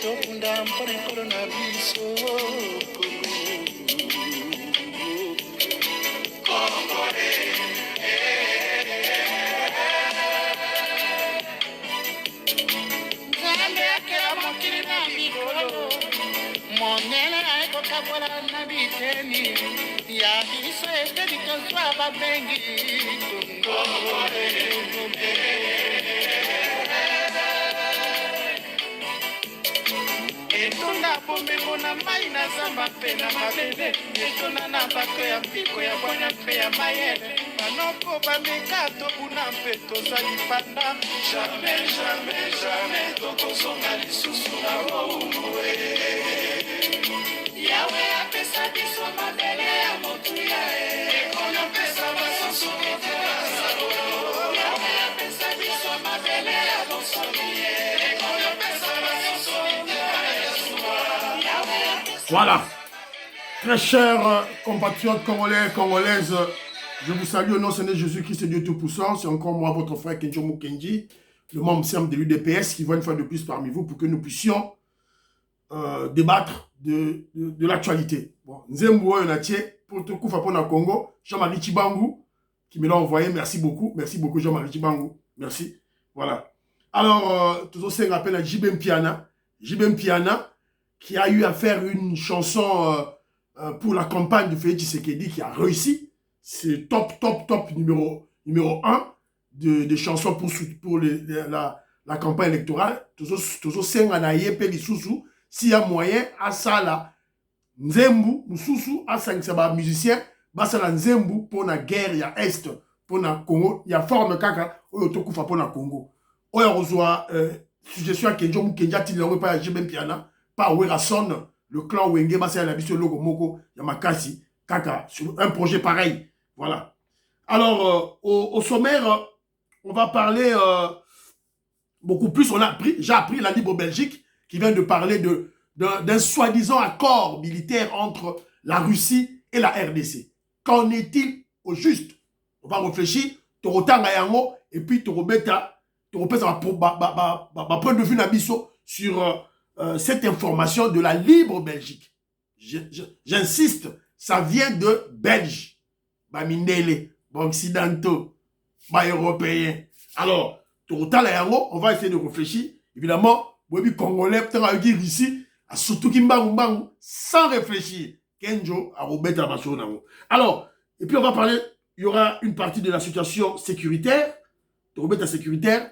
tokunda mpona ekolo na biso nzambe akela mokili na mikolo monene ekokabola na biteni ya biso eteli tozwa babengi Kongole. Etona bomengo na mai na zamba mpe na mabele etona na bato ya mpiko ya bwana mpe ya mayele banoko bameka tobuna mpe tozali panda jamais jamais jamais tokozonga lisusu na boumue yawe apesa biso mabele ya motuya ekolo apesa basusu kotelasa yawe apesa biso mabele ya bosoni ekolo apesa basusu Voilà. Très chers compatriotes congolais et congolaises, je vous salue au nom de Jésus-Christ et Dieu Tout-Puissant. C'est encore moi, votre frère Kenjo Mukenji, le membre simple de l'UDPS, qui va une fois de plus parmi vous pour que nous puissions débattre de l'actualité. Bon, Nzembo Yonatie, pour tout coup, Fapona Congo, Jean-Marie Chibangu, qui me l'a envoyé. Merci beaucoup Jean-Marie Chibangu. Merci. Voilà. Alors, tout ça, c'est un rappel à Jibem Piana. Jibem Piana, qui a eu à faire une chanson pour la campagne de Félix Tshisekedi, qui a réussi. C'est top numéro 1 de chansons pour la campagne électorale. Toujours Senganaye Pelisusu, s'il y a moyen, à ça là, Nzembu, Mususu, à ça musicien, Basala Nzembu pour la guerre, il y a Est, pour la Congo, il y a forme kaka, Oyotokufa pour la Congo. Oyozoa, suggestion à Kenjo Mukenja, Tilango, pas à Jibem Piana. Pas Werason, le clan Wenge, Bassa la Biso Logo Moko, Yamakasi, Kaka, sur un projet pareil. Voilà. Alors, au sommaire, on va parler beaucoup plus. J'ai appris la Libre Belgique qui vient de parler d'un soi-disant accord militaire entre la Russie et la RDC. Qu'en est-il au juste? On va réfléchir, Torotanga Yango, et puis Torobeta, Toropesa, point de vue Nabiso sur cette information de la Libre Belgique. J'insiste, ça vient de Belge. Bamindele, Occidentaux, Européens. Alors, on va essayer de réfléchir. Évidemment, les Congolais, peut-être ici, surtout Kimbangu, sans réfléchir. Kenjo, à Robert Tabasonango. Alors, et puis on va parler, il y aura une partie de la situation sécuritaire, Robert sécuritaire,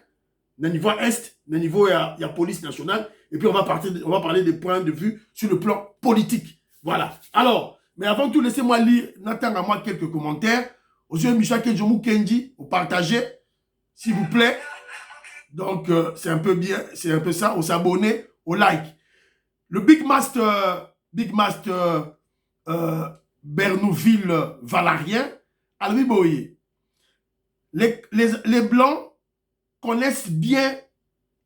au niveau Est, au niveau il y a police nationale. Et puis on va parler des points de vue sur le plan politique. Voilà. Alors, mais avant tout, laissez-moi lire, n'attends à moi quelques commentaires. Aux yeux de Michel Kenjomu Kenji, vous partagez, s'il vous plaît. Donc, c'est un peu bien, c'est un peu ça, au s'abonner, au like. Le Big Master Bernouville Valarien, Alvi Boye. Les Blancs connaissent bien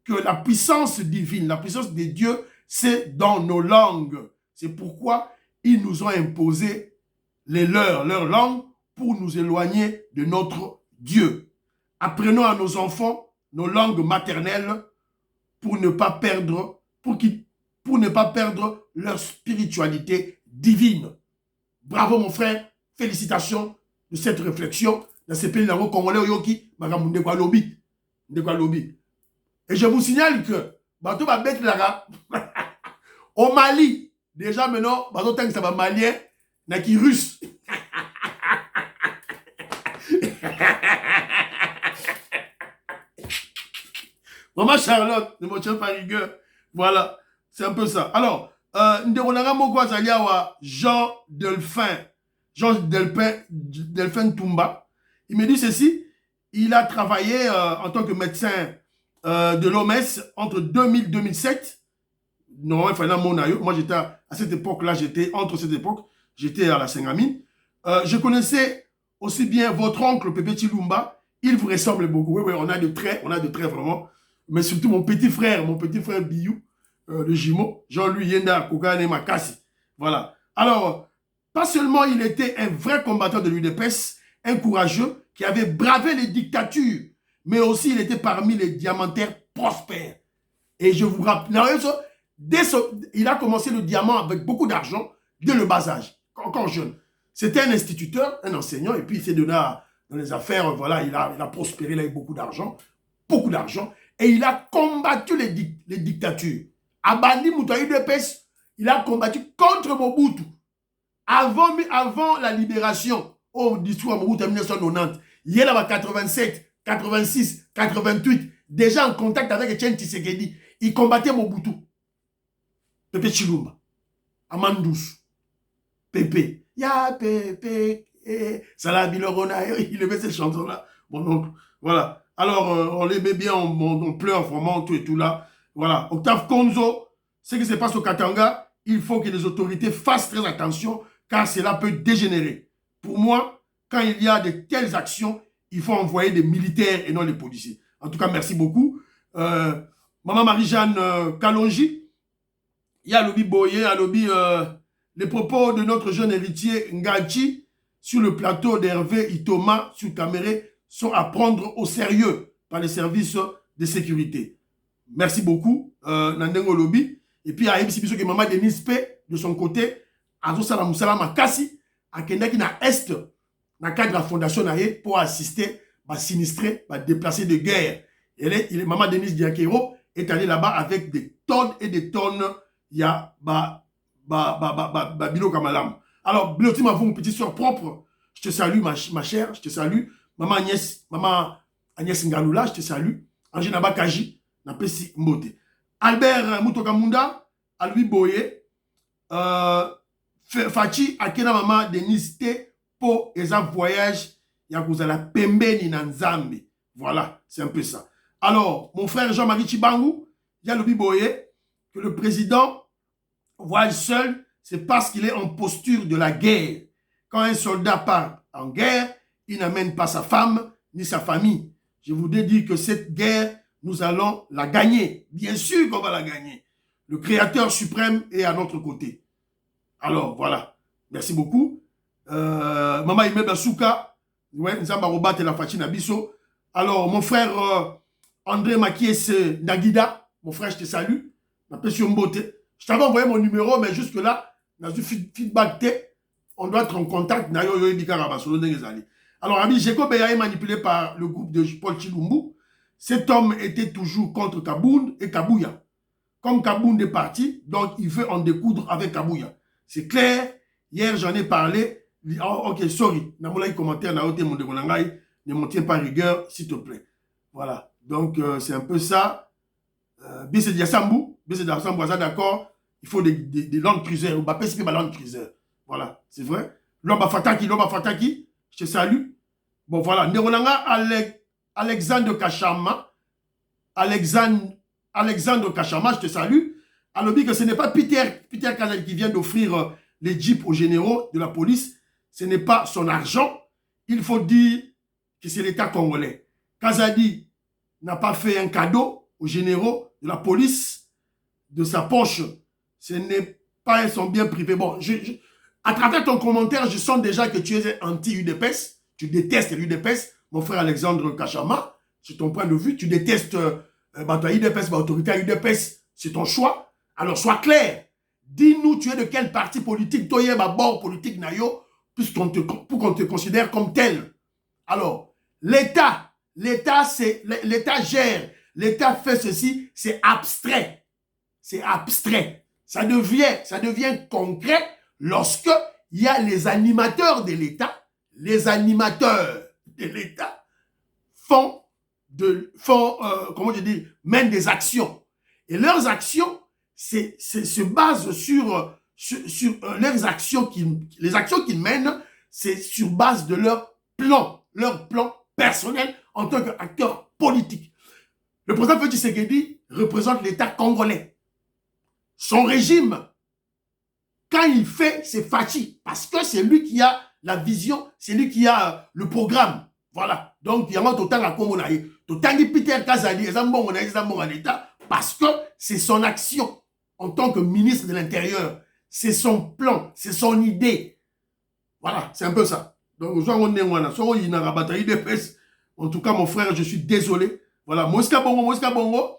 que la puissance divine, la puissance des dieux, c'est dans nos langues. C'est pourquoi ils nous ont imposé leur langue pour nous éloigner de notre Dieu. Apprenons à nos enfants nos langues maternelles pour ne pas perdre leur spiritualité divine. Bravo mon frère, félicitations de cette réflexion dans ces pays congolais Oyoki, Magamundekwa Lobi. Et je vous signale que bateau va mettre là au Mali, déjà maintenant, bateau tant que ça va malien, n'a qui russe. Maman Charlotte, ne me tiens pas rigueur. Voilà, c'est un peu ça. Alors, Jean Delphin Toumba, il me dit ceci, il a travaillé en tant que médecin de l'OMS entre 2000 et 2007. Non, il fallait mon aïe. Moi, j'étais à cette époque-là, j'étais à la Sengamine. Je connaissais aussi bien votre oncle, Pépé Chilumba. Il vous ressemble beaucoup. Oui, on a de traits vraiment. Mais surtout mon petit frère Biou, le jumeau, Jean-Louis Yenda Kogane Makassi. Voilà. Alors, pas seulement il était un vrai combattant de l'UDPS, un courageux qui avait bravé les dictatures, mais aussi il était parmi les diamantaires prospères. Et je vous rappelle, Il a commencé le diamant avec beaucoup d'argent dès le bas âge, encore jeune. C'était un instituteur, un enseignant, et puis il s'est donné dans les affaires, voilà, il a prospéré, il a eu beaucoup d'argent, et il a combattu les dictatures. Abandi Moutaï de Pes, il a combattu contre Mobutu. Avant la libération, au discours à Mobutu en 1990, il est là en 87, 86, 88, déjà en contact avec Etienne Tshisekedi. Il combattait Mobutu. Pepe Chilumba, Amandous, Pepe, ya Pepe, Salah Bilorona, il aimait ces chansons-là, mon oncle. Voilà. Alors, on l'aimait bien, on pleure vraiment, tout et tout là. Voilà. Octave Konzo, ce qui se passe au Katanga, il faut que les autorités fassent très attention, car cela peut dégénérer. Pour moi, quand il y a de telles actions, il faut envoyer des militaires et non les policiers. En tout cas, merci beaucoup. Maman Marie-Jeanne Kalonji, il y a lobby Boye, il y a lobby les propos de notre jeune héritier Ngachi sur le plateau d'Hervé Itoma sur Caméré sont à prendre au sérieux par les services de sécurité. Merci beaucoup, Nandengo lobby. Et puis, il y a MCB que Maman Denise P, de son côté, Azo Salam Salam Makassi, à Kendaki na Est, dans le cadre de la fondation Naye, pour assister, sinistrés, déplacés de guerre. Et Maman Denise Diakero est allée là-bas avec des tonnes et des tonnes. Il y a Bilo Kamalam. Alors, Biloti m'a vu une petite soeur propre. Je te salue, ma chère, je te salue. Maman Agnès Ngaloula, je te salue. Angina Bakaji, Napesi Mbote. Albert Moutokamunda, Albi Boye, Fachi, Akena Maman Denise T, pour les voyages, il y a la Pembe ni Nanzambi. Voilà, c'est un peu ça. Alors, mon frère Jean-Marie Chibangu, il y a Albi Boye, que le président voyage seul, c'est parce qu'il est en posture de la guerre. Quand un soldat part en guerre, il n'amène pas sa femme ni sa famille. Je voudrais dire que cette guerre, nous allons la gagner. Bien sûr qu'on va la gagner. Le Créateur suprême est à notre côté. Alors, voilà. Merci beaucoup. Maman Ime Basuka, Nzamba Robat et la Fatina Bisso. Alors, mon frère André Makies Nagida, mon frère, je te salue. Je t'avais envoyé mon numéro, mais jusque-là, dans un feedback, on doit être en contact. Alors, ami, Jeko Beya est manipulé par le groupe de Paul Chilumbu. Cet homme était toujours contre Kabound et Kabouya. Comme Kabound est parti, donc il veut en découdre avec Kabouya. C'est clair. Hier, j'en ai parlé. Oh, ok, sorry. Namoula, commentaire, ne m'en tiens pas rigueur, s'il te plaît. Voilà. Donc, c'est un peu ça. Bise Diasambu, d'accord. Il faut des land cruisers. Ou pas PCP land cruiser. Voilà, c'est vrai. Loba Fataki, je te salue. Bon, voilà. Neronanga Alexandre Kachama. Alexandre Kachama, je te salue. Alors, dit que ce n'est pas Peter Kazali qui vient d'offrir les jeeps aux généraux de la police. Ce n'est pas son argent. Il faut dire que c'est l'État congolais. Kazadi n'a pas fait un cadeau aux généraux de la police de sa poche. Ce n'est pas son bien privé. Bon, à travers ton commentaire, je sens déjà que tu es anti-UDPS. Tu détestes l'UDPS. Mon frère Alexandre Kachama, c'est ton point de vue. Tu détestes UDPS, l'autorité UDPS. C'est ton choix. Alors, sois clair. Dis-nous, tu es de quel parti politique? Toi, tu es bord politique, Nayo, pour qu'on te considère comme tel. Alors, l'État gère. L'État fait ceci, c'est abstrait. C'est abstrait. Ça devient concret lorsque il y a les animateurs de l'État. Les animateurs de l'État mènent des actions. Et leurs actions se basent sur leurs actions les actions qu'ils mènent, c'est sur base de leur plan personnel en tant qu'acteur politique. Le président Félix Tshisekedi représente l'État congolais. Son régime, quand il fait, c'est Fachi, parce que c'est lui qui a la vision, c'est lui qui a le programme. Voilà. Donc, il y a un total à Congo. Total Peter Kazadi, l'État, parce que c'est son action en tant que ministre de l'Intérieur. C'est son plan, c'est son idée. Voilà, c'est un peu ça. Donc, en tout cas, mon frère, je suis désolé. Voilà, Mosca Bongo,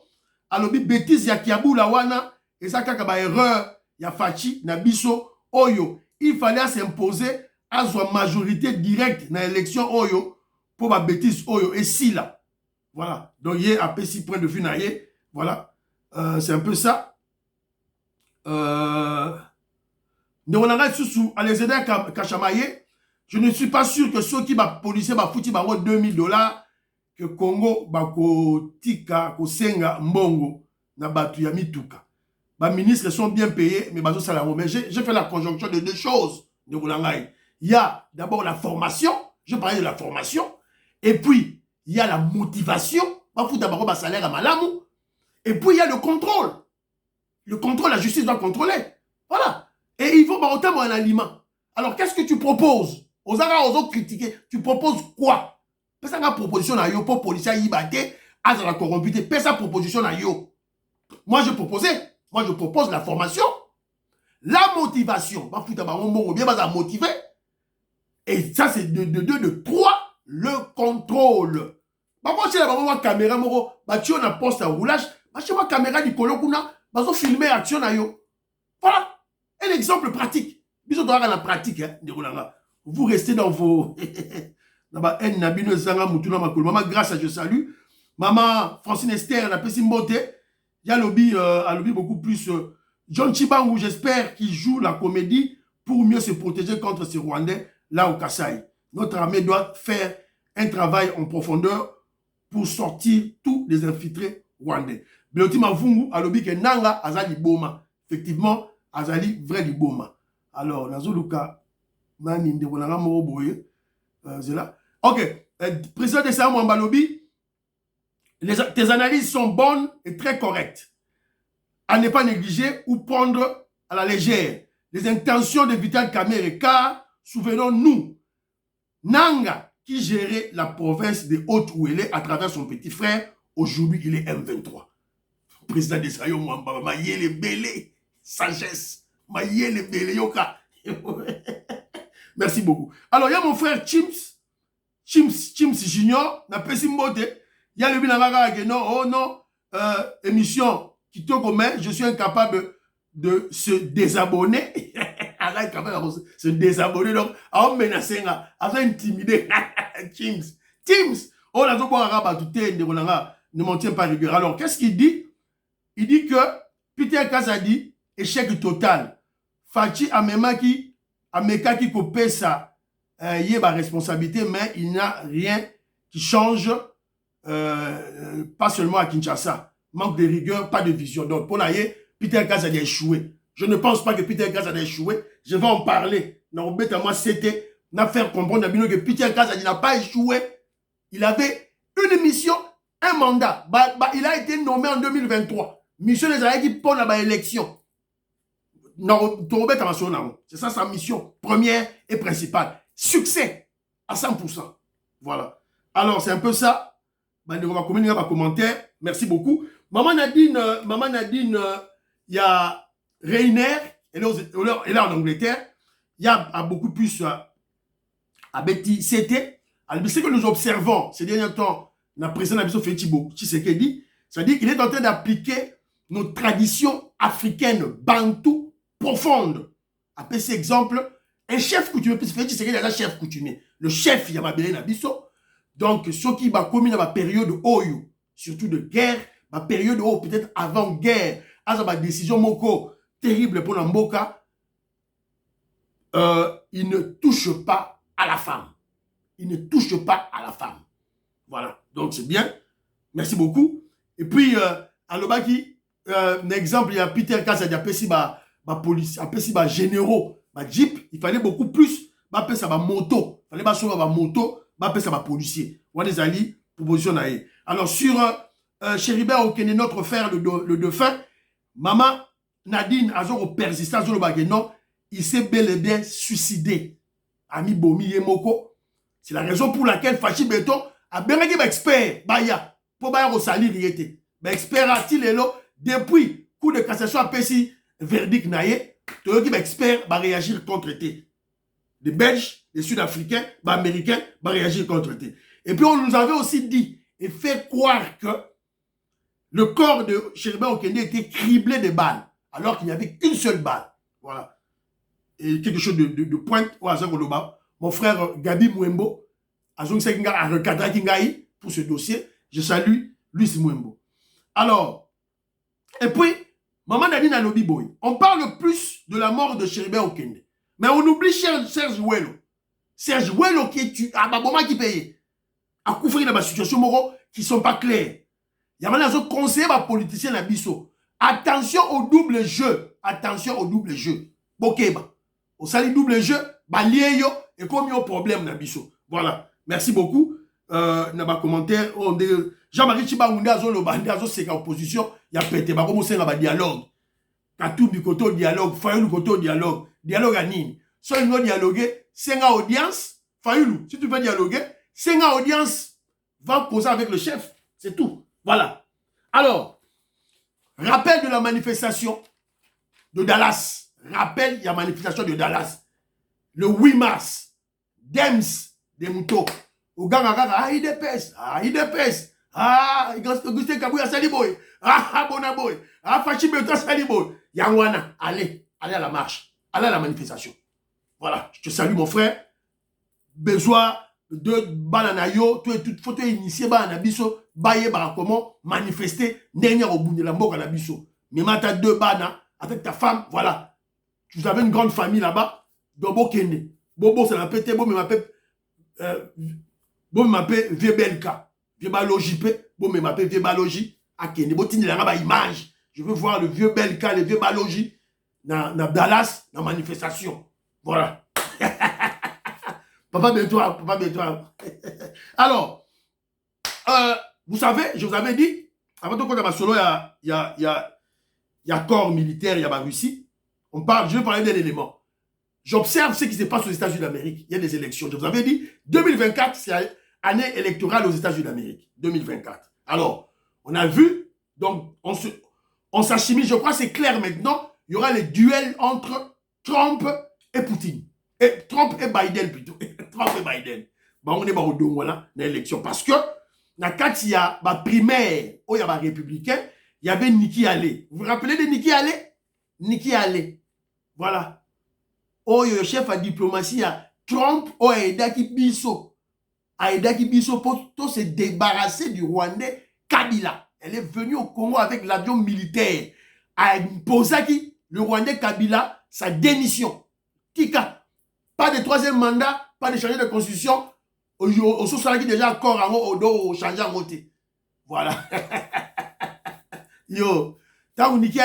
alobi bêtise ya Kiabou Lawana, et ça kaka ba erreur ya Fachi na biso oyo il fallait s'imposer à sa majorité directe dans l'élection oyo pour ma bêtise oyo et si là voilà donc il y a un 6 points de vue naïe voilà c'est un peu ça nous on a sous à les aider Kachamaye. Je ne suis pas sûr que ceux qui va policier va foutre $2000 que Congo va tika ko senga mbongo na batu ya mituka. Les ministres sont bien payés, mais bazo salaire. Mais j'ai fait la conjonction de deux choses. Il y a d'abord la formation, je parlais de la formation, et puis il y a la motivation, ba foutre d'abord ba salaire à malamu, et puis il y a le contrôle. Le contrôle, la justice doit contrôler. Voilà. Et il faut autant un aliment. Alors qu'est-ce que tu proposes? Aux autres critiquer, tu proposes quoi? Pèse la proposition à yo pour policier yibate, à la corrompue, pèse la proposition à yo. Moi je propose la formation, la motivation. Bah fouta ba on bien ba motiver. Et ça c'est de 3 le contrôle. Bah moi c'est la caméra moko, bah tu on a poste à roulage, bah chez moi caméra du kolo kuna, bah so filmer action à yo. Voilà. Un exemple pratique. Biso doit avoir la pratique hein, de roulanga. Vous restez dans vos... Maman, grâce à je salue. Maman, Francine Esther, la Pessim Beauté. Il y a lobby beaucoup plus. John Chibangou, j'espère qu'il joue la comédie pour mieux se protéger contre ces Rwandais là au Kasaï. Notre armée doit faire un travail en profondeur pour sortir tous les infiltrés rwandais. Beloti Mavungu, a lobby que Nanga, Azali Boma. Effectivement, Azali vrai Boma. Alors, Nazoluka. Ok, président de Sam Mwambalobi, tes analyses sont bonnes et très correctes. À ne pas négliger ou prendre à la légère les intentions de Vital Kamerhe, car souvenons-nous, Nanga qui gérait la province de Haute-Ouélé à travers son petit frère, aujourd'hui il est M23. Président de Sayo Mwamba, Maïele Bélé, sagesse, Maïele Bélé Yoka. Merci beaucoup. Alors, il y a mon frère Chims Junior, na Pessimbote. Il y a le binagaga qui non, oh non, émission qui te commet, je suis incapable de se désabonner. Allah est capable de se désabonner, donc, à on menacer, à intimider. Chims, oh, la zoboara, tout est, ne m'en tient pas rigueur. Alors, qu'est-ce qu'il dit? Il dit que Peter Kazadi, échec total. Fachi Amemaki, Ameka qui copie ça, il y a ma responsabilité, mais il n'y a rien qui change, pas seulement à Kinshasa. Manque de rigueur, pas de vision. Donc, pour l'ailleurs, Peter Kazadi a échoué. Je ne pense pas que Peter Kazadi a échoué. Je vais en parler. Dans le moi, c'était, n'a faire comprendre que Peter Kazadi n'a pas échoué. Il avait une mission, un mandat. Il a été nommé en 2023. Mission des Aïe qui pour la élection. C'est ça sa mission première et principale. Succès à 100%. Voilà. Alors, c'est un peu ça. On va communiquer par commentaire. Merci beaucoup. Maman Nadine, il y a Reiner, elle est là en Angleterre. Il y a beaucoup plus à Betty CT. Ce que nous observons ces derniers temps, la présidente Abisso Fetibo, Tshisekedi, c'est-à-dire qu'il est en train d'appliquer nos traditions africaines bantou profonde. Après cet exemple, un chef coutumier, puis c'est qu'il y a un chef coutumier. Le chef, il y a Mabélé Nabiso. Donc, ceux qui va commis dans la période Oyo, surtout de guerre, la période Oyo, peut-être avant-guerre, à sa décision moko terrible pour Namboka, il ne touche pas à la femme. Il ne touche pas à la femme. Voilà. Donc, c'est bien. Merci beaucoup. Et puis, à l'Obaki, un exemple, il y a Peter Kazadi, ma police, après si ma généraux, ma jeep, il fallait beaucoup plus, ma paix ça ma moto, il fallait ma sauver ma moto, ma paix ça ma policier. On les alliés, proposition naïe. Alors sur Chéribert Okene, notre frère le dauphin, maman Nadine Azoro persistance le baguette, non, il s'est bel et bien suicidé. Ami Bomi Yemoko. C'est la raison pour laquelle Fachi Beton a bien un expert, Baya, pour Baya au salir il était. Expert a-t-il depuis coup de cassation à Pessi. Verdict naïe, tout qui expert va réagir contre été. Les Belges, les Sud-Africains, les Américains vont réagir contre été. Et puis on nous avait aussi dit et fait croire que le corps de Chéribert Okende était criblé de balles. alors qu'il n'y avait qu'une seule balle. Voilà. Et quelque chose de pointe, mon frère Gabi Mouembo, a recadré Kingaï pour ce dossier. Je salue Luis Mouembo. Alors, et puis, Maman Nadine Alobi Boy, on parle plus de la mort de Chéribert Okende. Mais on oublie Serge Ouello. Serge Ouello qui est tué, qui paye. À couvrir dans la situation qui ne sont pas claires. Il y a des conseillers politiciens à Bisso. Attention au double jeu. Attention au double jeu. Bokeba. Au sali double jeu, lié yo et comme yo problème na Bisso. Voilà. Merci beaucoup. Dans ma commentaire, Jean-Marie Chibaoundé a zolo bandi a zo seka opposition, il y a pété ba comme c'est un dialogue. Katou bikoto dialogue, Fayulu koto dialogue. Dialogue à nini. So il no dialoguer, c'est une audience, Fayulu, si tu veux dialoguer, c'est une audience va causer avec le chef, c'est tout. Voilà. Alors, rappel de la manifestation de Dallas. Rappel, il y a manifestation de Dallas. Le 8 mars, Dems, des moutons. Au gang, il dépêche, il dépêche. Augustin Kabouya Saliboy. Bonaboy. Fachimeta Saliboy. Yangwana, allez à la marche. Allez à la manifestation. Voilà, je te salue mon frère. Besoin de bananayo, tu faut te initier banabiso, baye comment manifester, dernière au bout de la mort à biso. Mais maintenant, deux bana avec ta femme, voilà. Vous avez une grande famille là-bas. Bobo Kende. Bobo, ça m'appelle Bobo, m'appelle Viebelka. Viebalogie, Bobo m'appelle Viebalogie. À Kende. Botine la image. Je veux voir le vieux Belka, le vieux Balogie dans Dallas, dans la manifestation. Voilà. Papa Bétois. Alors, vous savez, je vous avais dit, avant de compter ma solo, il y a corps militaire, il y a la Russie. Je vais parler d'un élément. J'observe ce qui se passe aux États-Unis d'Amérique. Il y a des élections. Je vous avais dit, 2024, c'est année électorale aux États-Unis d'Amérique. 2024. Alors, on a vu, donc, on s'achemine, je crois que c'est clair maintenant, il y aura les duels entre Trump et Poutine. Trump et Biden plutôt. Trump et Biden. Bon, on est au don, voilà, dans l'élection. Parce que, quand il y a la primaire, où il y a les républicains, il y avait Nikki Haley. Vous vous rappelez de Nikki Haley? Nikki Haley. Voilà. Oh, le chef de diplomatie, Trump, oh, Aïdaki Bisso. Aïdaki Bisso pour se débarrasser du Rwandais Kabila. Elle est venue au Congo avec l'avion militaire. A imposé le Rwandais Kabila sa démission. Kika. Pas de troisième mandat, pas de changer de constitution. Au sous-sol qui déjà encore en haut, changer en côté. Voilà. Yo. Tant qu'on dit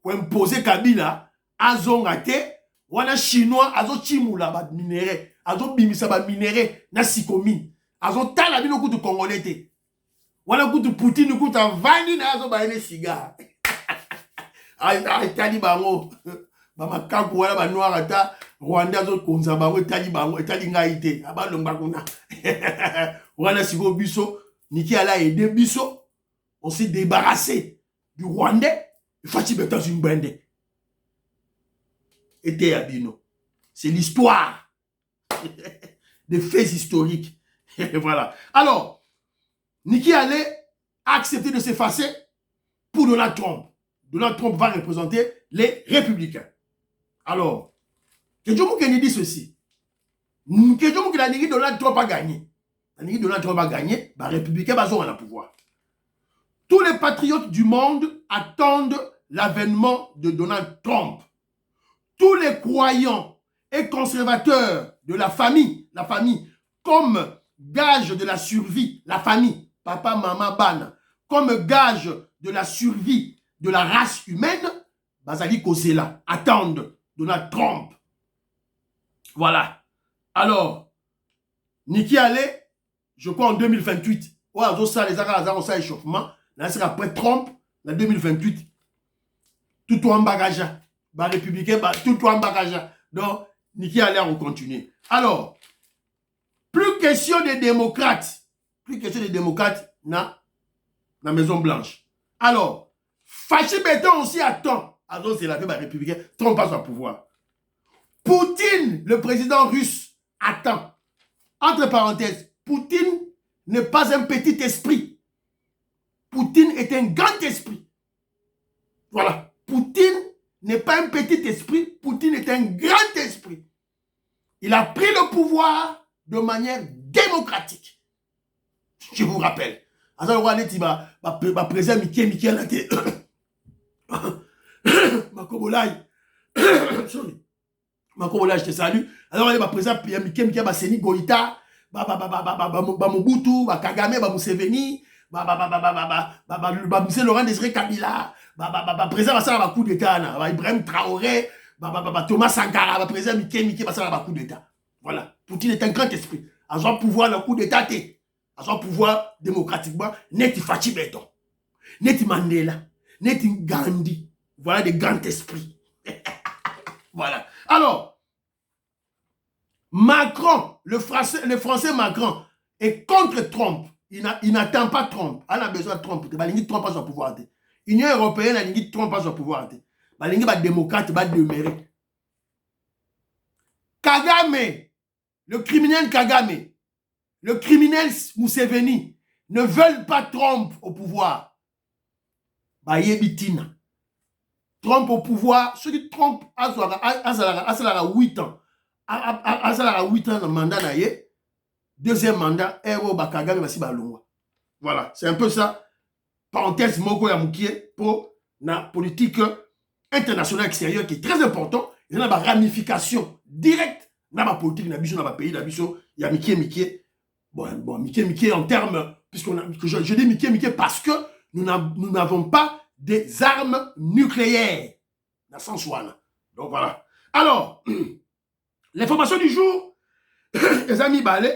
pour imposer Kabila, azon raté, on a chinois, azo chimoula, bad minéré, azo bimisa bad minéré, na sikomi, azo talabino coup de congolais. On a coup de Poutine, coup de vanille, azo baile cigare. Ay, tali bango. Bama kaku wala ba noir ata Rwanda zo konza bango tali bango etali ngaite aba lomba kuna. Wana siko biso Niki ala aider biso. On s'est débarrassé du Rwandais. Fati beta une bande. Était abino. C'est l'histoire des faits historiques. Voilà. Alors, Niki allait accepter de s'effacer pour Donald Trump. Donald Trump va représenter les républicains. Alors, Kedjomou Kenny dit ceci. Kedjomou Kenny Donald Trump a gagné. Donald Trump a gagné, les républicains ont le pouvoir. Tous les patriotes du monde attendent l'avènement de Donald Trump. Tous les croyants et conservateurs de la famille, comme gage de la survie, la famille, papa, maman, ban, comme gage de la survie de la race humaine, Bazali Kozela, attendent Donald Trump. Voilà. Alors, Niki Haley, je crois en 2028, ça échauffement, là c'est après Trump, en 2028, tout en bagage, les républicains, tout en bagage. Donc, Niki Haley va continuer. Alors, plus question des démocrates dans la Maison Blanche. Alors, Fachi Béton aussi attend. Alors, c'est la vie des républicains, Trump passe au pouvoir. Poutine, le président russe, attend. Entre parenthèses, Poutine n'est pas un petit esprit. Poutine est un grand esprit. Voilà. Poutine n'est pas un petit esprit, Poutine est un grand esprit. Il a pris le pouvoir de manière démocratique. Je vous rappelle. Alors, on va président Mickey Makobolai. Sorry. Makobolai, je te salue. Alors, on va président Mickey Basseni Goïta, Mobutu, Kagame, Museveni, M. Laurent Désiré Kabila, président Bassala coup d'État, Ibrahim Traoré, Thomas Sankara, président Mickey Bassala coup d'État. Voilà. Poutine est un grand esprit. À son pouvoir, le coup d'État, à son pouvoir démocratiquement, Neti Fachi Beton, Neti Mandela, Neti Gandhi. Voilà des grands esprits. Voilà. Alors, Macron, le français Macron, est contre Trump. Il n'attend pas Trump. Il a besoin de Trump. Trump a son pouvoir. L'Union européenne a dit Trump a son pouvoir. Les démocrates va demeurer. Kagame, le criminel Kagame, le criminel Museveni ne veulent pas Trump au pouvoir. Bayebitina. Trump au pouvoir, ce qui Trump a 8 ans. A 8 ans de mandat. Deuxième mandat, Kagame va si balongwa. Voilà, c'est un peu ça. Parenthèse, Moko Yamoukie pour la politique internationale extérieure qui est très important. Il y a une ramification directe dans la politique, dans le pays, il y a Mickey. Bon, Mickey en termes, je dis Mickey parce que nous n'avons pas des armes nucléaires. Dans ce sens là. Donc voilà. Alors, l'information du jour, les amis Balé,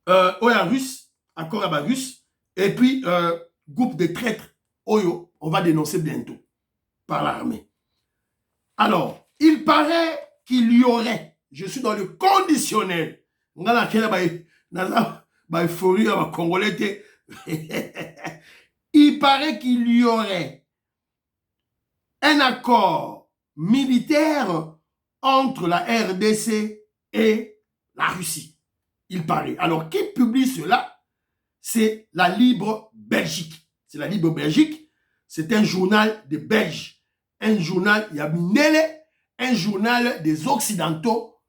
Oya russe, accord à russe, et puis groupe de traîtres, Oyo, on va dénoncer bientôt par l'armée. Alors, il paraît qu'il y aurait, je suis dans le conditionnel, il paraît qu'il y aurait un accord militaire entre la RDC et la Russie. Il paraît. Alors, qui publie cela? C'est la Libre Belgique. C'est la Libre Belgique. C'est un journal des Belges. Un journal Yabinele, un journal des Occidentaux,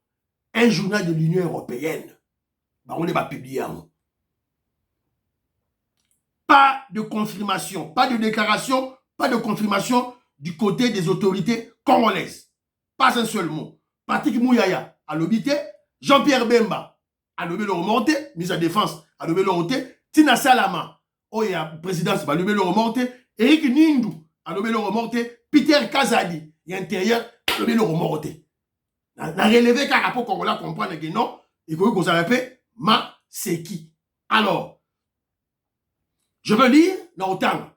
un journal de l'Union européenne. Bah, on les va publier. Pas de confirmation, pas de déclaration, pas de confirmation du côté des autorités congolaises. Pas un seul mot. Patrick Mouyaya a l'obité, Jean-Pierre Bemba a levé le remonté, ministre de la Défense a levé le remonté, Tina Salama, la présidence va lever le remonté, Eric Nindou a levé le remonté, Peter Kazadi, l'intérieur, a levé le remonté. La relevé car rapport congolais comprendre que non, il faut qu'on s'appelle Ma c'est qui. Alors, je veux lire dans autant.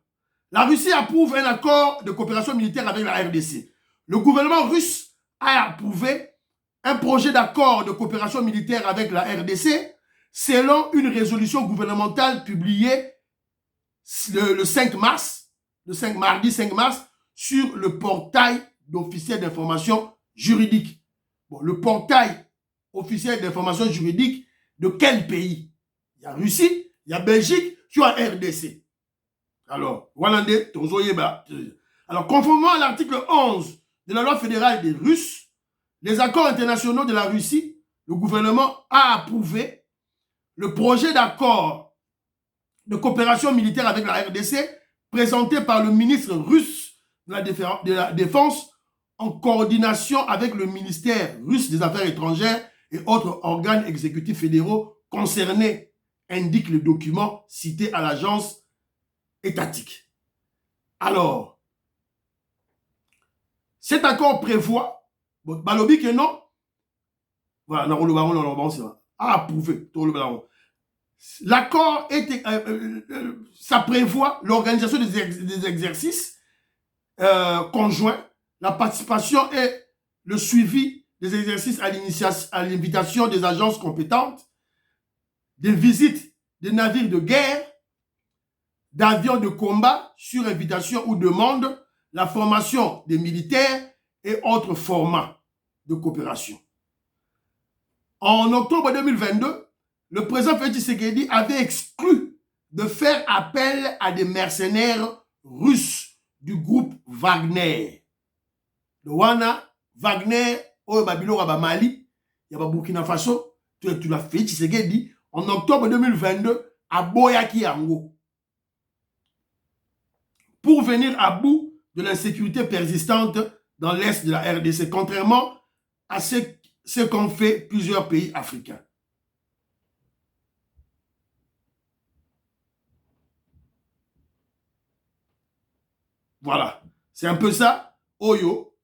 La Russie approuve un accord de coopération militaire avec la RDC. Le gouvernement russe a approuvé un projet d'accord de coopération militaire avec la RDC selon une résolution gouvernementale publiée le 5 mars, mardi 5 mars, sur le portail d'officiels d'information juridique. Bon, le portail officiel d'information juridique de quel pays? Il y a Russie, il y a Belgique, il y a RDC. Alors, Wallandais, Tonzoyeba. Alors, conformément à l'article 11 de la loi fédérale des Russes, les accords internationaux de la Russie, le gouvernement a approuvé le projet d'accord de coopération militaire avec la RDC présenté par le ministre russe de la Défense en coordination avec le ministère russe des Affaires étrangères et autres organes exécutifs fédéraux concernés, indique le document cité à l'agence étatique. Alors, cet accord prévoit, Balobi que non, voilà, a approuvé. L'accord ça prévoit l'organisation des exercices conjoints, la participation et le suivi des exercices à l'invitation des agences compétentes, des visites des navires de guerre, d'avions de combat sur invitation ou demande, la formation des militaires et autres formats de coopération. En octobre 2022, le président Félix Tshisekedi avait exclu de faire appel à des mercenaires russes du groupe Wagner. Le Wana, Wagner, au Babylone, à Mali, il y a Burkina Faso, tu l'as fait, Tshisekedi, en octobre 2022, à Boyaki Yango. Pour venir à bout de l'insécurité persistante dans l'est de la RDC, contrairement à ce qu'ont fait plusieurs pays africains. Voilà, c'est un peu ça. Oyo,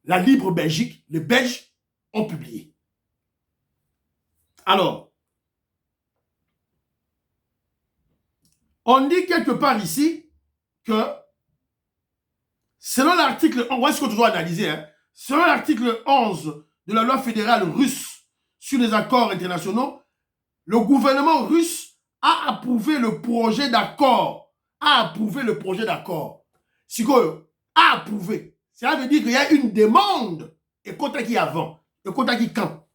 la Libre Belgique, les Belges ont publié. Alors, on dit quelque part ici que selon l'article, on voit ce que tu dois analyser, hein, selon l'article 11 de la loi fédérale russe sur les accords internationaux, le gouvernement russe a approuvé le projet d'accord. Sikoyo, a approuvé. Ça veut dire qu'il y a une demande. Et quand qui avant, et quand qui quand.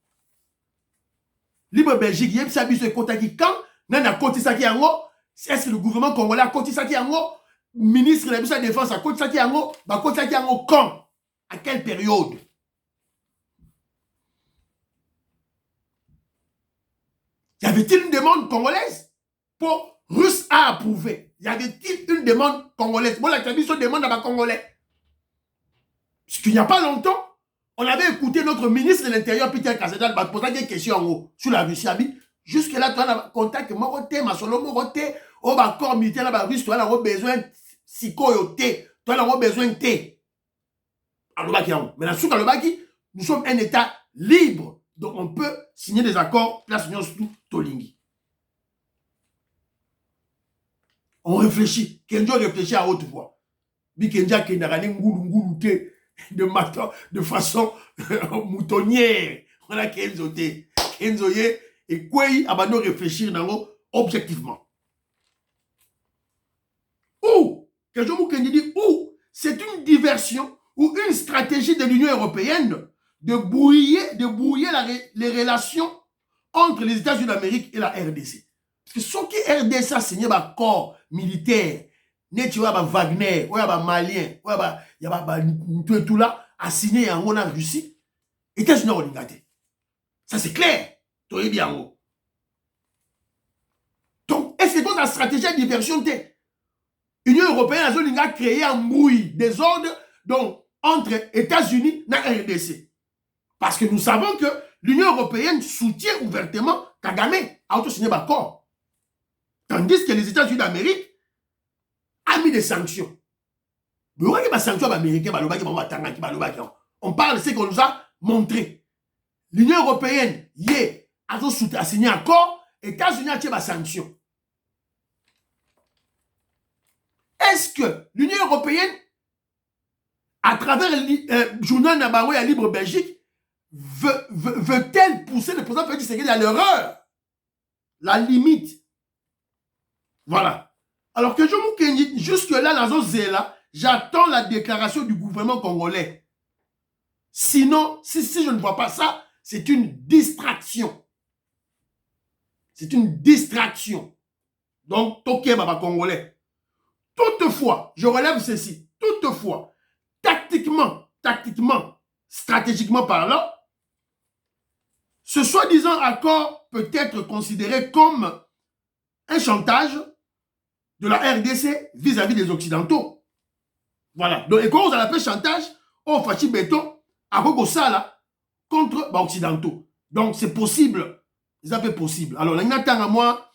Libre Belgique, il y a un côté qui quand, n'a côté ça qui en haut. Est-ce que le gouvernement congolais a côté ça qui en haut? Ministre de la Défense a côté ça qui en haut? Bah côté ça qui en haut quand? À quelle période? Y avait-il une demande congolaise pour Russe a approuvé? Y avait-il une demande congolaise? Bon, la tradition demande à ma Congolais. Parce qu'il n'y a pas longtemps, on avait écouté notre ministre de l'Intérieur, Peter Kassedal, poser des questions en haut sur la Russie. Jusque-là, tu as contact, mon côté, ma solo, mon côté, au corps militaire, la Russie, tu as besoin de psychoyoté, tu as besoin de thé. Mais dans nous sommes un État libre. Donc, on peut signer des accords, là, signons surtout Tolingi. On réfléchit. Kenjo réfléchit à haute voix. Bikenja Kendarane Ngulu de façon moutonnière. On a Kenzo Té. Kenzo Yé. Et quoi, abandon réfléchir objectivement. Ou, Kenjo Moukendi dit, ou, c'est une diversion ou une stratégie de l'Union européenne de brouiller les relations entre les États-Unis d'Amérique et la RDC. Parce que ce qui RDC a signé un corps militaire, il y a Wagner, il y a Malien, il y a tout là, a signé en Russie, les États-Unis ont regardé. Ça c'est clair. Tu bien haut. Donc, est-ce que la stratégie de diversion l'Union européenne a créé un brouille des ordres donc, entre États-Unis et RDC. Parce que nous savons que l'Union européenne soutient ouvertement Kagame à auto-signer l'accord. Tandis que les États-Unis d'Amérique ont mis des sanctions. Mais il y a des sanctions américaines, on parle de ce qu'on nous a montré. L'Union européenne a signé un accord, les États-Unis ont des sanctions. Est-ce que l'Union européenne, à travers le journal Nabaroui à Libre Belgique, veut-elle pousser le président Félix Tshisekedi à l'erreur? La limite. Voilà. Alors que je vous dis, jusque-là, dans zone Zéla, j'attends la déclaration du gouvernement congolais. Sinon, si je ne vois pas ça, c'est une distraction. C'est une distraction. Donc, toké baba congolais. Toutefois, je relève ceci. Toutefois, tactiquement, stratégiquement parlant, ce soi-disant accord peut être considéré comme un chantage de la RDC vis-à-vis des Occidentaux. Voilà. Donc, et quand vous appelez chantage, on fait béton à Gogosala contre les Occidentaux. Donc, c'est possible. C'est un peu possible. Alors, il y a à moi,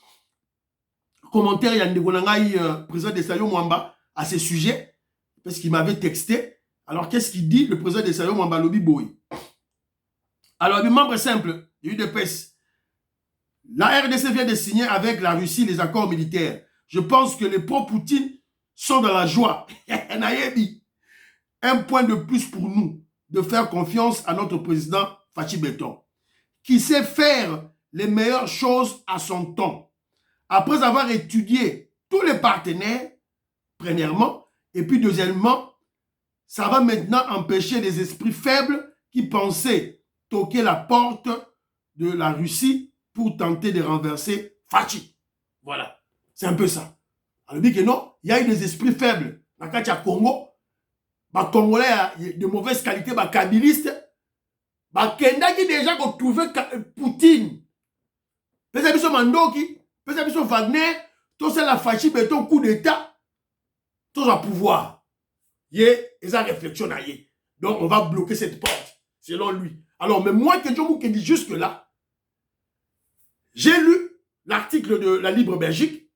commentaire, il y a un président de Sayo Mwamba à ce sujet, parce qu'il m'avait texté. Alors, qu'est-ce qu'il dit, le président de Sayo Mwamba Lobi Boy? Alors, le membre simple de l'UDPS, la RDC vient de signer avec la Russie les accords militaires. Je pense que les pro-Poutine sont dans la joie. Un point de plus pour nous de faire confiance à notre président Fachi Béton, qui sait faire les meilleures choses à son temps. Après avoir étudié tous les partenaires, premièrement, et puis deuxièmement, ça va maintenant empêcher les esprits faibles qui pensaient toquer la porte de la Russie pour tenter de renverser Fachi. Voilà. C'est un peu ça. Alors, dit que non, il y a eu des esprits faibles. Nakatia Congo, ba Congolais de mauvaise qualité, ba kabiliste, ba kenda qui déjà qu'on trouvait Poutine. Pesa biso Mandoki, pesa biso Wagner, tout ça la fachi béton coup d'état, tout ça pouvoir. Yé, et ça réflexion à yé. Donc on va bloquer cette porte, selon lui. Alors, mais moi, que je dis jusque là, j'ai lu l'article de la Libre Belgique.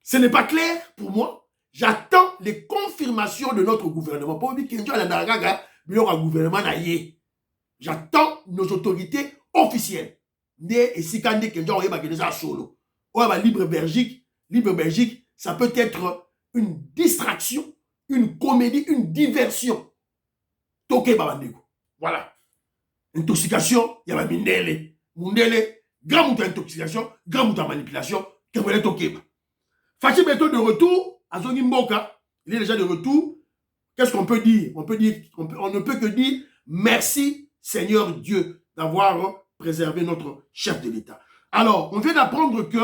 Ce n'est pas clair pour moi. J'attends les confirmations de notre gouvernement. Pour dire qu'il y a un gouvernement. J'attends nos autorités officielles. Et si quand Libre Belgique, ça peut être une distraction, une comédie, une diversion. Toké Babandego. Voilà. Intoxication, il y a Mindele. Mundele, grand mouton intoxication, grand mouton manipulation, Kemwele Tokeba. Fachi Beto de retour, Azongi Mboka, il est déjà de retour. Qu'est-ce qu'on peut dire? On ne peut que dire merci Seigneur Dieu d'avoir préservé notre chef de l'État. Alors, on vient d'apprendre que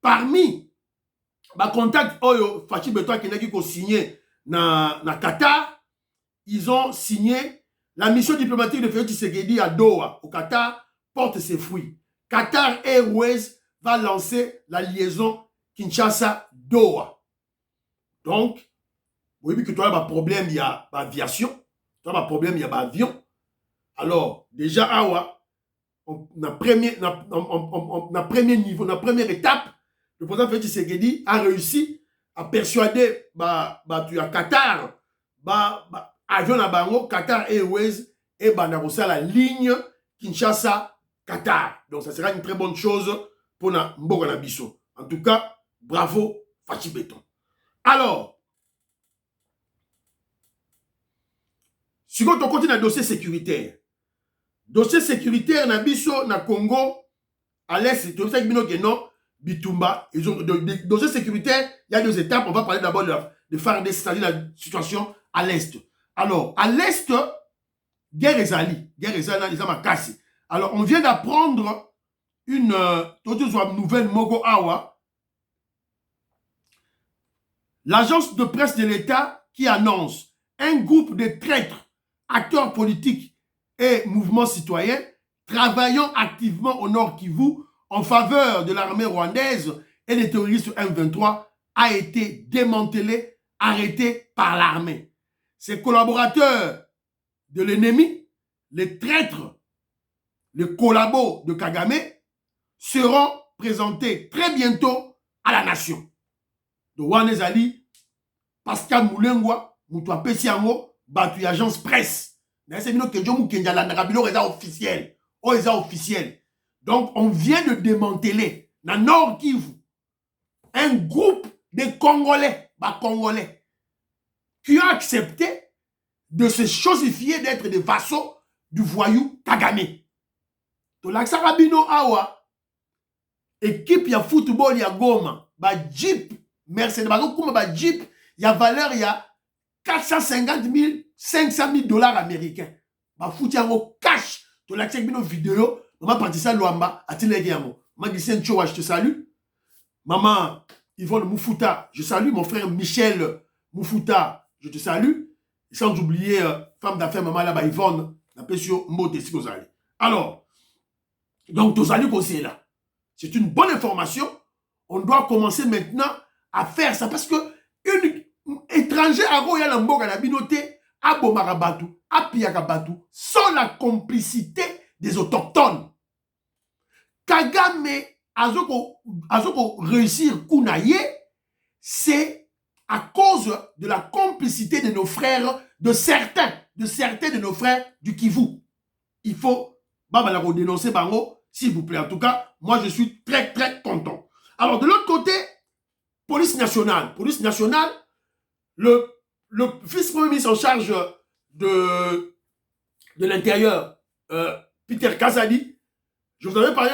parmi ma contact Oyo Fachi Beto qui n'a signé na Qatar, ils ont signé la mission diplomatique de Félix Tshisekedi à Doha, au Qatar, porte ses fruits. Qatar Airways va lancer la liaison Kinshasa-Doha. Donc, vous voyez que tu as un problème, il y a l'aviation. Tu as un problème, il y a l'avion. Alors, déjà, on a premier niveau, la première étape, le président Félix Tshisekedi a réussi à persuader tu as Qatar, avion à Bango, Qatar Airways et Banarosa la ligne Kinshasa-Qatar. Donc ça sera une très bonne chose pour Mboka Nabiso. En tout cas, bravo Fachi Beton. Alors, si on continue le dossier sécuritaire, Nabiso, na Congo, à l'est, tu sais que non, Bitumba, ils ont dossier sécuritaire, il y a deux étapes. On va parler d'abord de FARDC, c'est-à-dire la situation à l'est. Alors, à l'est, guerre Ezali, les hommes cassés. Alors, on vient d'apprendre une nouvelle Mogo Awa. L'agence de presse de l'État qui annonce un groupe de traîtres, acteurs politiques et mouvements citoyens travaillant activement au Nord Kivu en faveur de l'armée rwandaise et des terroristes M23 a été démantelé, arrêté par l'armée. Ces collaborateurs de l'ennemi, les traîtres, les collabos de Kagame, seront présentés très bientôt à la nation. De Wanezali, Pascal Moulengwa, Moutoua Pessiango, Batu Agence Presse. Officiel. Donc, on vient de démanteler, dans Nord Kivu, un groupe de Congolais, qui ont accepté de se chosifier d'être des vassaux du voyou Kagame. To l'Axa Rabino Awa, équipe ya football ya Goma, Jeep, Mercedes, Jeep, ya valeur ya 450 000, 500 000 dollars américains. Foot yango cash. To l'Axa Rabino vidéo, maman Patissa Luamba, Atilegi Yamo. Maman Gisèle Choua, je te salue. Maman Yvonne Moufouta, je salue. Mon frère Michel Moufouta, je te salue. Sans oublier, femme d'affaires, maman là-bas, Yvonne, la pression, Mote, si vous allez. Alors, donc, tous allez conseiller là. C'est une bonne information. On doit commencer maintenant à faire ça parce que un étranger à Royal Mboka na binoté, à Bomarabatu, à Piakabatu, sans la complicité des autochtones. Kagame, Azoko réussir Kounaye, c'est à cause de la complicité de nos frères, de certains de nos frères du Kivu. Il faut dénoncer Bango, s'il vous plaît. En tout cas, moi je suis très très content. Alors de l'autre côté, police nationale, le vice-premier ministre en charge de l'intérieur, Peter Kazadi, je vous avais parlé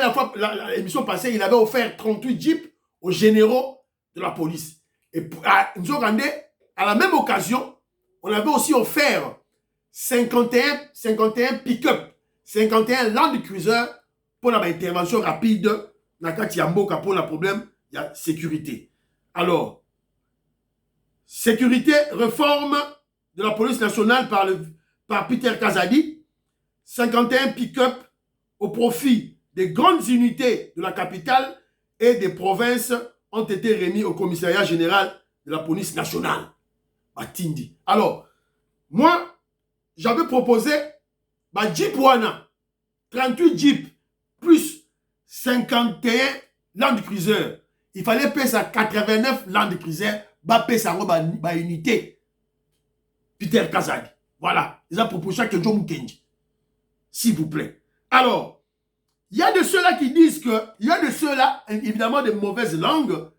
l'émission passée, il avait offert 38 jeeps aux généraux de la police. Et à la même occasion, on avait aussi offert 51 pick-up, 51 Land Cruiser pour l'intervention rapide dans Kati Yamboka pour le problème de sécurité. Alors, sécurité, réforme de la police nationale par Peter Kazadi, 51 pick-up au profit des grandes unités de la capitale et des provinces ont été remis au commissariat général de la police nationale. Batindi. Alors, moi, j'avais proposé Jeep Wana, 38 Jeep, plus 51 Land Cruiser. Il fallait payer ça 89 Land Cruiser, payer ça en unité. Peter Kazadi. Voilà. Ils ont proposé que Joe Mukendi. S'il vous plaît. Alors, il y a de ceux-là qui disent que, il y a de ceux-là, évidemment de mauvaises langues,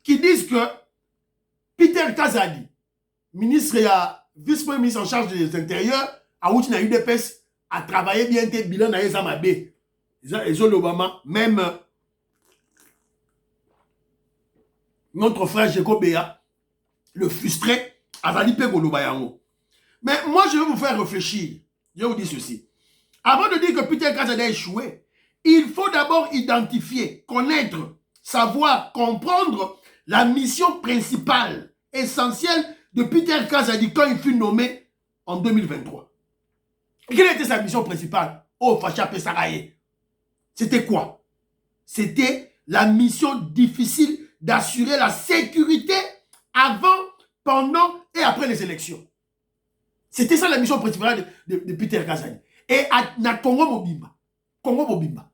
qui disent que Peter Kazadi, ministre et vice-premier ministre en charge des intérieurs, a outi na UDPS, a travaillé bien tes bilans na Ezamabe. Ils ont l'Obama, même notre frère Jeko Béa, le frustré, a validé Pegolobayango. Mais moi, je vais vous faire réfléchir. Je vous dis ceci. Avant de dire que Peter Kazadi a échoué, il faut d'abord identifier, connaître, savoir, comprendre la mission principale, essentielle de Peter Kazadi quand il fut nommé en 2023. Et quelle était sa mission principale? Oh, Facha Pesaraye. C'était quoi? C'était la mission difficile d'assurer la sécurité avant, pendant et après les élections. C'était ça la mission principale de Peter Kazadi. Et à Congo Mobimba.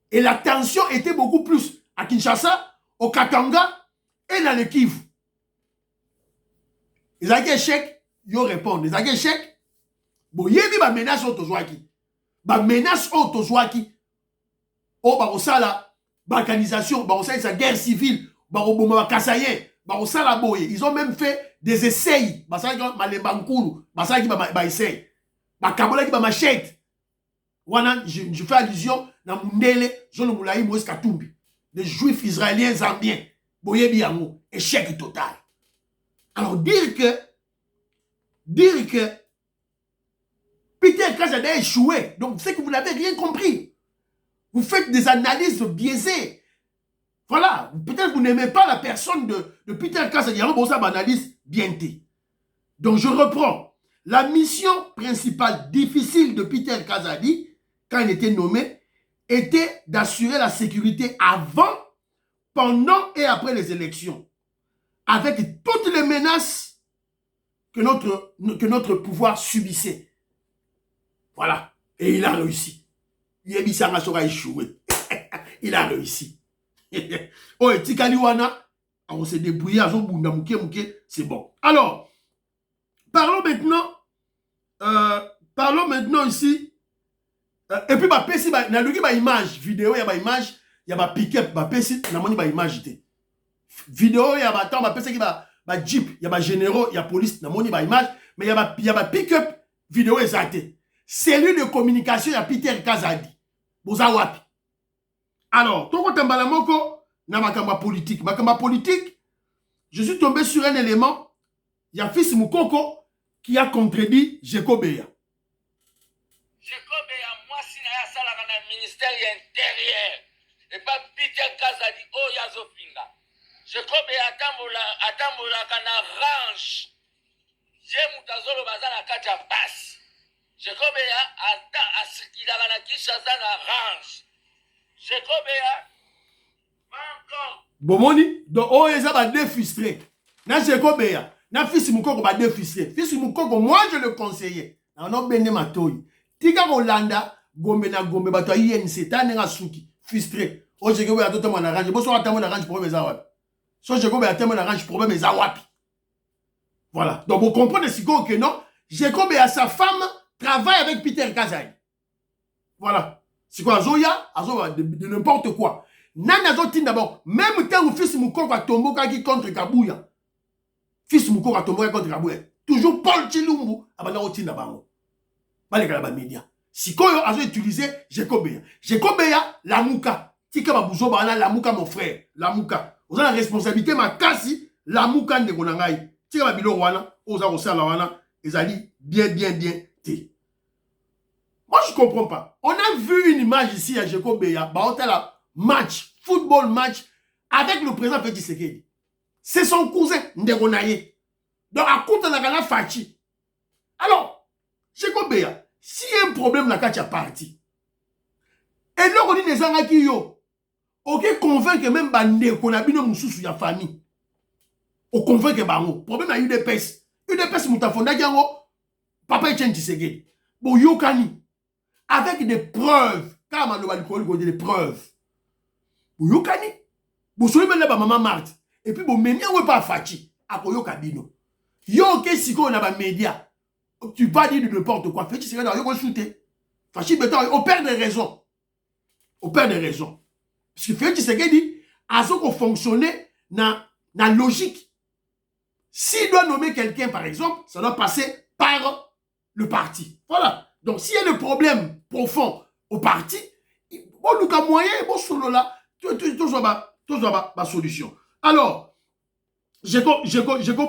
Et la tension était beaucoup plus à Kinshasa, au Katanga et dans le Kivu. Ils ont échec, ils répondent. Ils ont échec. Bon, il y a des menaces autozoaki. Des menaces autozoaki. Oh, bah, ça la balkanisation, bah, ça la guerre civile, bah, ils ont même fait des essais. Bah, ça la malembankulu, bah, ça la essai. Bah, kabola qui ba machette. Je fais allusion dans Mundele, Jean Moulaï, Moïse Katumbi. Les juifs israéliens zambiens. Boye biango. Échec total. Alors, dire que Peter Kazadi a échoué. Donc, c'est que vous n'avez rien compris. Vous faites des analyses biaisées. Voilà. Peut-être que vous n'aimez pas la personne de Peter Kazadi. Alors, bon, ça m'analyse bien. Donc, je reprends. La mission principale difficile de Peter Kazadi, quand il était nommé, était d'assurer la sécurité avant, pendant et après les élections. Avec toutes les menaces que notre pouvoir subissait. Voilà. Et il a réussi. Yebisanga sera échoué. Il a réussi. Oh, et Tikaliwana, on s'est débrouillé à Zobunda Mouké, c'est bon. Alors, parlons maintenant ici. Et puis, bah, si bah, na image, vidéo, il y a image, il y a pick-up, bah, si na moni ba image té. Vidéo, il y a temps, bah, qui ba jeep, il y a généraux, il y a police, na moni ba image, mais il y a pick-up, vidéo exacté. Cellule de communication, il y a Peter Kazadi. Boza wapi. Alors, toko tambala moko, na makamba politique. Makamba politique, je suis tombé sur un élément, il y a fils Moukoko qui a contredit Jeko Béa. Jeko Béa, moi, si na sala dans le ministère intérieur, et pas Peter Kazadi, oh Yazopinga. Jeko Béa, atambola kana range. J'ai moutazolo bazala kaja passe. Jeko Béa, asikila kana Kinshasa na range. Jeko Béa, encore. Bomoni, donc, oh, ils ont des frustrés. Na Jeko Béa. Na fils Moukoko ba déficit. Fils Moukoko, moi je le conseillais. Non bene matoyi. Tika Rolanda, gombe na gombe bato INC tanenga suki, frustré. O Jeko Béa toto mona range. Boso atamo na range problème za wapi. So Jeko Béa atamo na range problème za wapi. Voilà. Donc vous comprenez si que non, Jeko Béa sa femme travaille avec Peter Kazadi. Voilà. C'est quoi Azoya, de n'importe quoi. Nana Zotin d'abord, même temps où fils Moukoko a tombé contre Kabouya. Fils Moukoko a tombé contre Kabouya. Toujours Paul Chilumbu a bana otina bango. Baleka ba média. Sikoyo a utilisé Jeko Béa. Jeko Béa la Mouka. Tika babuzo bana la Mouka mon frère, la Mouka. Vous avez la responsabilité makasi la Mouka ndeko na ngai. Tika babilo wana, oza ko sala wana, ezali bien té. Moi je comprends pas. On a vu une image ici à Jeko Béa, ba hôtel match, football match avec le président Petit Sekedi. c'est son cousin, Ndegonaye. Donc, à côté de la Fachi. Alors, Jacob Beya, s'il y a un problème, la Katia parti. Et là, on dit les gens qui yo. Ok, convainc même Bande qu'on a bien moussou sur la famille. On convainc Bango. Problème à UDPS. UDPS Moutafonda Gango. Papa Etienne Tshisekedi. Bon, Yokani. Avec des preuves. Car on a des preuves. Bon, Yokani. Bon, soyez même là, maman Marthe. Et puis, bon, même on pas Fachi. À Koyo Kabino. Yo, ok, si on a des médias. Tu vas dire de n'importe quoi. Fachi Tshisekedi, on va shooter. Fachi Beton, on perd des raisons. On perd des raisons. Parce que Félix Tshisekedi a ce qu'on fonctionnait dans la logique. S'il doit nommer quelqu'un, par exemple, ça doit passer par le parti. Voilà. Donc, s'il y a des problèmes profonds au parti, bon, nous avons moyen, bon, solo là, tout ma solution. Alors, Jégo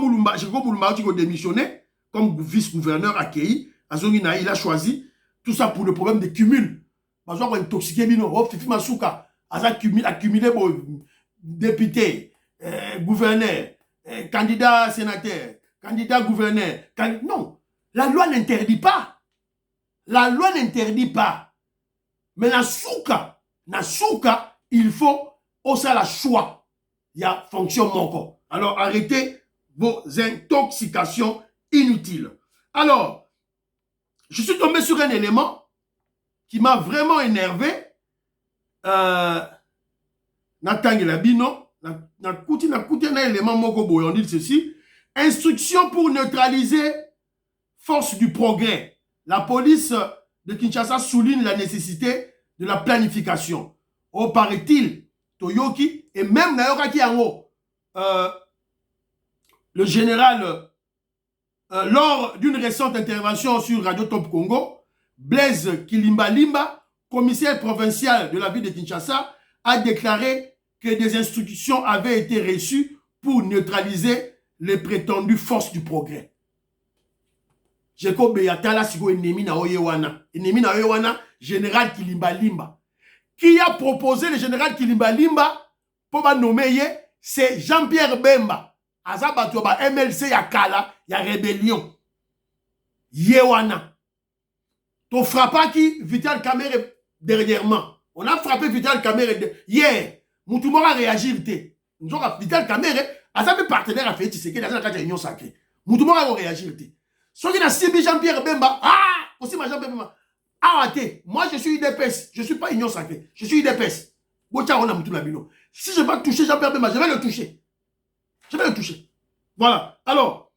Moulumba, qui a démissionné comme vice-gouverneur à Kei, il a choisi tout ça pour le problème de cumul. Parce qu'on a intoxiqué, Fifi Masuka a accumulé député, gouverneur, candidat sénateur, candidat gouverneur. Non, la loi n'interdit pas. La loi n'interdit pas. Mais la souka, il faut aussi la choix. Il y a fonction manquant. Alors arrêtez vos intoxications inutiles. Alors, je suis tombé sur un élément qui m'a vraiment énervé. On dit ceci. Instruction pour neutraliser force du progrès. La police de Kinshasa souligne la nécessité de la planification. Oh, paraît-il, Toyoki, et même Nayoka Kiango, le général, lors d'une récente intervention sur Radio Top Congo, Blaise Kilimbalimba, commissaire provincial de la ville de Kinshasa, a déclaré que des instructions avaient été reçues pour neutraliser les prétendues forces du progrès. Jacob Beyatala sigo ennemi na oyewana. Ennemi na oyewana, général Kilimbalimba. Qui a proposé le général Kilimbalimba pour nommer, c'est Jean-Pierre Bemba. Azabatoba MLC Yakala, ya rébellion. Yewana. Tu frappes qui Vital Kamerhe dernièrement. On a frappé Vital Kamerhe hier. Moutoumora a réagi. Vital Kamerhe, a un partenaire à faire Tshisekedi dans la réunion sacrée. Moutoumora a réagi. Ceux qui ont ciblé Jean-Pierre Bemba, aussi ma Jean-Pierre Bemba. Moi je suis UDPS, je ne suis pas Union sacrée, je suis UDPS. Si je ne vais pas toucher Jean-Pierre Bemba, je vais le toucher. Je vais le toucher. Voilà. Alors,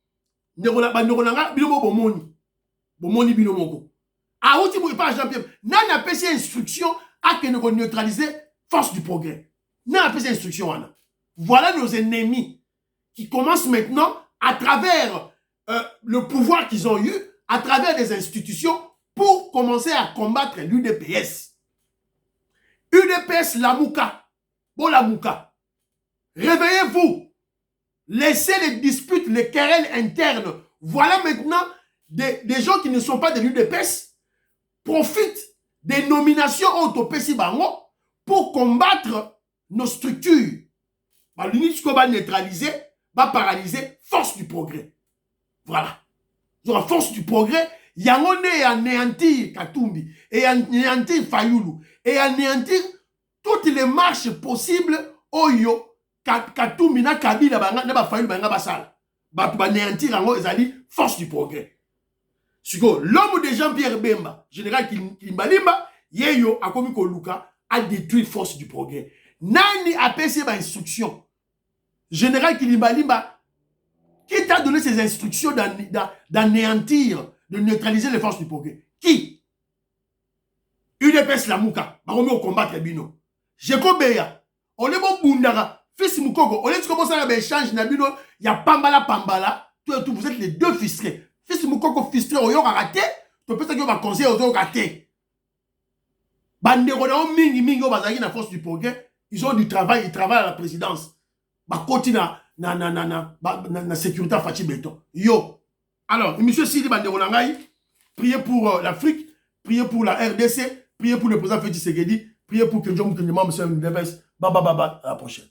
Bomoni Binomoko. Ah, où tu ne pas Jean-Pierre. N'a pas ces instructions à que neutraliser force du progrès. N'a pas ces instructions. Voilà nos ennemis qui commencent maintenant à travers le pouvoir qu'ils ont eu, à travers des institutions pour commencer à combattre l'UDPS. UDPS Lamouka. Bon Lamouka. Réveillez-vous. Laissez les disputes, les querelles internes. Voilà maintenant des gens qui ne sont pas de l'UDPS profitent des nominations autopési bango pour combattre nos structures. L'UNISCO va neutraliser, va paralyser force du progrès. Voilà. La force du progrès, Yangone et anéantir Katumbi, et anéantir Fayoulou, et anéantir toutes les marches possibles Oyo, Katumbi na Kabila, na Fayoulou, na Basal. Ba anéantir Ango, ezali force du progrès. L'homme de Jean-Pierre Bemba, général Kilimbalimba, Yeyo, Akomiko Luka, a détruit force du progrès. Nani a passé ma instruction. Général Kilimbalimba, qui t'a donné ces instructions d'anéantir, de neutraliser les forces du progrès? Qui? UDPS Lamouka, Baromi au combat Bino. Jacob Beya, on est bon Bundara, fils Moukoko, on est commencé à échange Nabino, il y a Pambala, tout, vous êtes les deux fistrés. Fils Moukoko fistré, on a raté, tu peux dire qu'on va conseiller aux autres ratés. Bandero mingi au bazaki na force du progrès, ils ont du travail, ils travaillent à la présidence. Ba koti na sécurité à Fachi Beton. Yo. Alors, monsieur Sidi Bandero Nangaï, priez pour l'Afrique, priez pour la RDC, priez pour le président Félix Tshisekedi, priez pour que John Moukendema, monsieur Neves, baba, à la prochaine.